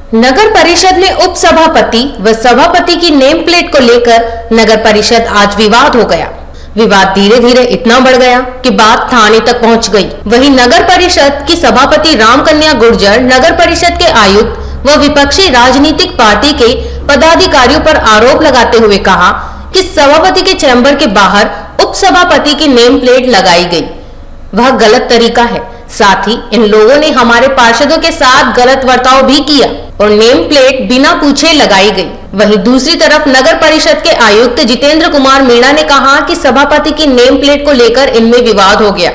नगर परिषद में उप सभापति व सभापति की नेम प्लेट को लेकर नगर परिषद आज विवाद हो गया। विवाद धीरे धीरे इतना बढ़ गया कि बात थाने तक पहुंच गई। वहीं नगर परिषद की सभापति रामकन्या गुर्जर नगर परिषद के आयुक्त व विपक्षी राजनीतिक पार्टी के पदाधिकारियों पर आरोप लगाते हुए कहा कि सभापति के चैम्बर के बाहर उप सभापति की नेम प्लेट लगाई गई, वह गलत तरीका है। साथ ही इन लोगों ने हमारे पार्षदों के साथ गलत बर्ताव भी किया और नेम प्लेट बिना पूछे लगाई गई। वहीं दूसरी तरफ नगर परिषद के आयुक्त जितेंद्र कुमार मीणा ने कहा कि सभापति की नेम प्लेट को लेकर इनमें विवाद हो गया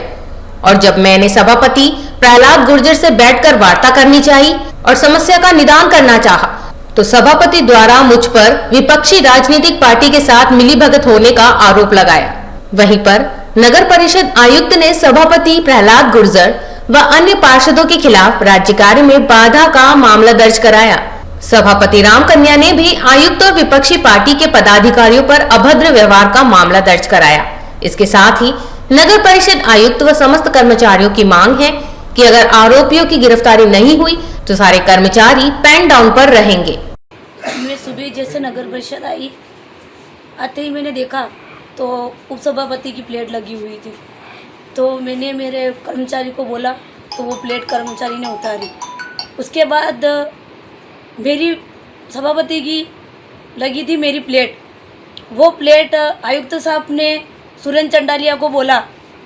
और जब मैंने सभापति प्रहलाद गुर्जर से बैठकर वार्ता करनी चाहिए और समस्या का निदान करना चाहा, तो सभापति द्वारा मुझ पर विपक्षी राजनीतिक पार्टी के साथ मिलीभगत होने का आरोप लगाया। वहीं पर नगर परिषद आयुक्त ने सभापति प्रहलाद गुर्जर व अन्य पार्षदों के खिलाफ राज्य कार्य में बाधा का मामला दर्ज कराया। सभापति रामकन्या ने भी आयुक्त और विपक्षी पार्टी के पदाधिकारियों पर अभद्र व्यवहार का मामला दर्ज कराया। इसके साथ ही नगर परिषद आयुक्त व समस्त कर्मचारियों की मांग है कि अगर आरोपियों की गिरफ्तारी नहीं हुई तो सारे कर्मचारी पेन डाउन पर रहेंगे। मैं सुबह जैसे नगर परिषद आई, आते ही मैंने देखा तो उपसभापति की प्लेट लगी हुई थी। तो मैंने मेरे कर्मचारी को बोला तो वो प्लेट कर्मचारी ने उतारी। उसके बाद मेरी सभापति की लगी थी मेरी प्लेट, वो प्लेट आयुक्त साहब ने सुरेंद्र चंडालिया को बोला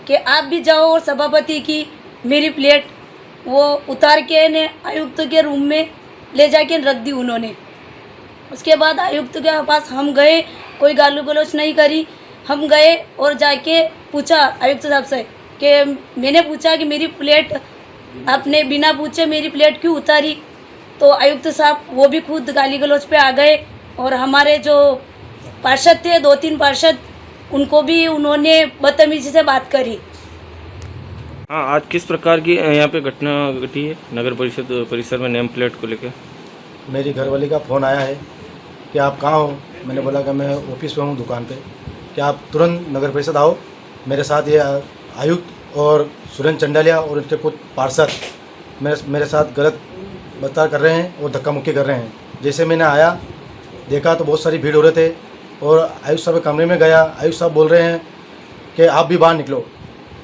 कि आप भी जाओ और सभापति की मेरी प्लेट वो उतार के ने आयुक्त के रूम में ले जाके रख दी उन्होंने। उसके बाद आयुक्त के पास हम गए, कोई गाली गलौज नहीं करी। हम गए और जाके पूछा आयुक्त साहब से कि मैंने पूछा कि मेरी प्लेट आपने बिना पूछे मेरी प्लेट क्यों उतारी। तो आयुक्त साहब वो भी खुद गाली गलौज पे आ गए और हमारे जो पार्षद थे 2-3 पार्षद उनको भी उन्होंने बदतमीजी से बात करी। हाँ, आज किस प्रकार की यहाँ पे घटना घटी है नगर परिषद परिसर में नेम प्लेट को लेकर? मेरी घरवाली का फ़ोन आया है कि आप कहाँ हो। मैंने बोला कि मैं ऑफिस पे हूँ, दुकान पे। कि आप तुरंत नगर परिषद आओ, मेरे साथ ये आयुक्त और सुरेंद्र चंडालिया और उनके कुछ पार्षद मेरे साथ गलत बर्ताव कर रहे हैं और धक्का मुक्की कर रहे हैं। जैसे मैंने आया देखा तो बहुत सारी भीड़ हो रहे थे और आयुक्त साहब के कमरे में गया। आयुक्त साहब बोल रहे हैं कि आप भी बाहर निकलो।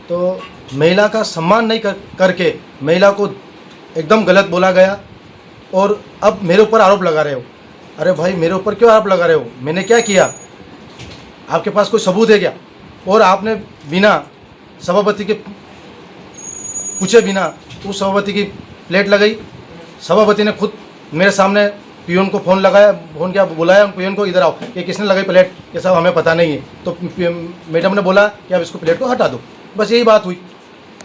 तो महिला का सम्मान नहीं करके महिला को एकदम गलत बोला गया और अब मेरे ऊपर आरोप लगा रहे हो। अरे भाई, मेरे ऊपर क्यों आरोप लगा रहे हो? मैंने क्या किया? आपके पास कोई सबूत है क्या? और आपने बिना सभापति के पूछे बिना उस सभापति की प्लेट लगाई। सभापति ने खुद मेरे सामने पीएन को फ़ोन लगाया, फ़ोन किया, बुलाया पीएन को, इधर आओ, ये किसने लगाई प्लेट? ये सब हमें पता नहीं है। तो मैडम ने बोला कि आप इसको प्लेट को हटा दो। बस यही बात हुई।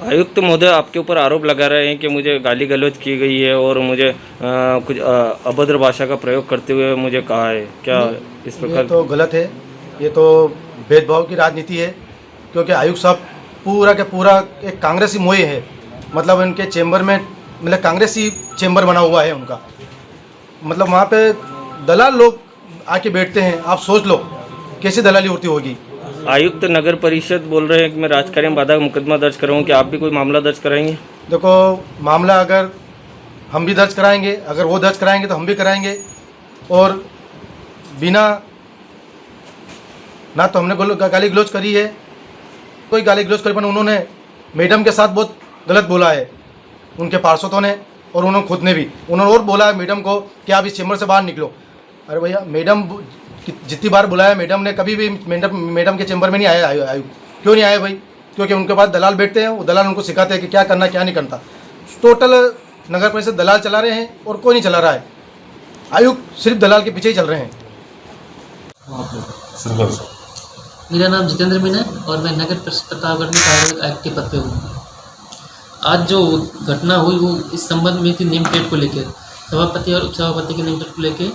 आयुक्त महोदय आपके ऊपर आरोप लगा रहे हैं कि मुझे गाली गलौज की गई है और मुझे कुछ अभद्र भाषा का प्रयोग करते हुए मुझे कहा है। क्या इस प्रकार? ये तो गलत है, ये तो भेदभाव की राजनीति है। क्योंकि आयुक्त साहब पूरा के पूरा एक कांग्रेसी मोए है। मतलब उनके चेंबर में मतलब कांग्रेसी चेंबर बना हुआ है उनका। मतलब वहाँ पे दलाल लोग आके बैठते हैं। आप सोच लो कैसी दलाली होती होगी। आयुक्त नगर परिषद बोल रहे हैं कि मैं राजकार्य में बाधा का मुकदमा दर्ज कराऊँ। कि आप भी कोई मामला दर्ज कराएंगे? देखो, मामला अगर हम भी दर्ज कराएंगे, अगर वो दर्ज कराएंगे तो हम भी कराएंगे। और बिना ना तो हमने गाली गलौज करी है, कोई गाली गलौज करी, पर उन्होंने मैडम के साथ बहुत गलत बोला है उनके पार्षदों ने और उन्होंने खुद ने भी। उन्होंने और बोला है मैडम को कि आप इस चैम्बर से बाहर निकलो। अरे भैया, मैडम जितनी बार बुलाया मैडम ने, कभी भी मैडम के चैम्बर में नहीं आया आयुक्त। क्यों नहीं आया भाई? क्योंकि उनके पास दलाल बैठते हैं, वो दलाल उनको सिखाते हैं कि क्या करना क्या नहीं करता। टोटल नगर परिषद दलाल चला रहे हैं और कोई नहीं चला रहा है। आयुक्त सिर्फ दलाल के पीछे ही चल रहे हैं। मेरा नाम जितेंद्र मीणा है और मैं नगर परिषद प्रतापगढ़ में कार्यरत आयुक्त के पद पे हूँ। आज जो घटना हुई वो इस संबंध में थी नेम प्लेट को लेकर, सभापति और उपसभापति की नेम प्लेट को लेकर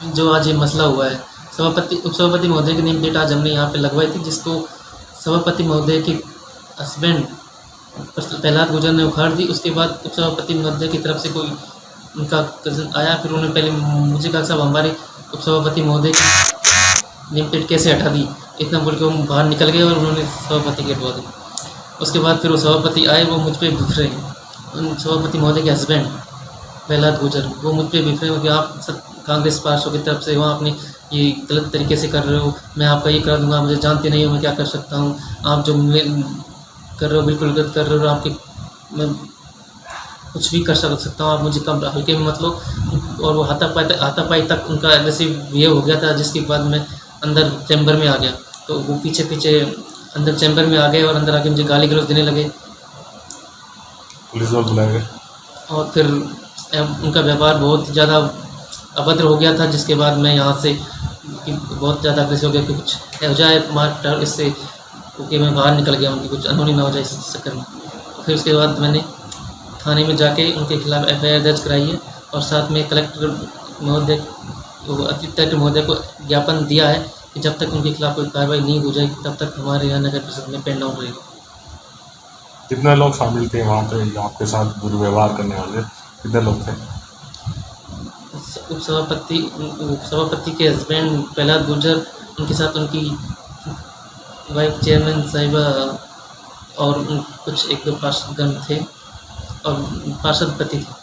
जो आज ये मसला हुआ है। उपसभापति महोदय की नेम प्लेट आज हमने यहाँ पे लगवाई थी, जिसको सभापति महोदय के हस्बैंड प्रहलाद गुर्जर ने उखाड़ दी। उसके बाद उपसभापति महोदय की तरफ से कोई उनका कज़न आया, फिर उन्होंने पहले मुझे कहा साहब हमारे उपसभापति महोदय की नेम प्लेट कैसे हटा दी, इतना बोल के वो बाहर निकल गए और उन्होंने सभापति की हटवा दी। उसके बाद फिर वो सभापति आए, वो मुझ पर गुस्से हैं। उन सभापति महोदय के हस्बैंड प्रहलाद गुजर, वो मुझ पर बिफरे हो कि आप सब कांग्रेस पार्षदों की तरफ से वहाँ अपनी ये गलत तरीके से कर रहे हो, मैं आपका ये करा दूंगा, मुझे जानते नहीं हो मैं क्या कर सकता हूँ, आप जो कर रहे हो बिल्कुल गलत कर रहे हो, आपके मैं कुछ भी कर सकता हूँ, आप मुझे कम हल्के में मत लो। और वो हाथापाई तक उनका एग्रेसिव बिहेव हो गया था, जिसके बाद मैं अंदर चैम्बर में आ गया। तो वो पीछे पीछे अंदर चैम्बर में आ गए और अंदर आके मुझे गाली गलौज देने लगे। पुलिस वाले बुलाए गए और फिर उनका व्यवहार बहुत ज़्यादा अभद्र हो गया था, जिसके बाद मैं यहाँ से बहुत ज़्यादा अग्रेसिव हो गया कि कुछ हो जाए मार इससे क्योंकि मैं बाहर निकल गया, उनकी कुछ अनहोनी ना हो जाए इस चक्कर में। फिर उसके बाद मैंने थाने में जाके उनके खिलाफ FIR दर्ज कराई है और साथ में कलेक्टर महोदय अतिरिक्त कलेक्टर महोदय को ज्ञापन दिया है कि जब तक उनके खिलाफ कोई कार्रवाई नहीं हो जाएगी तब तक हमारे यहाँ नगर परिषद में पेन डाउन रहेगा। कितने लोग शामिल थे वहाँ पे आपके साथ दुर्व्यवहार करने वाले, कितने लोग थे? उपसभापति के हस्बैंड प्रहलाद गुर्जर, उनके साथ उनकी वाइफ चेयरमैन साहिबा और कुछ एक दो पार्षदगण थे और पार्षद पति थे।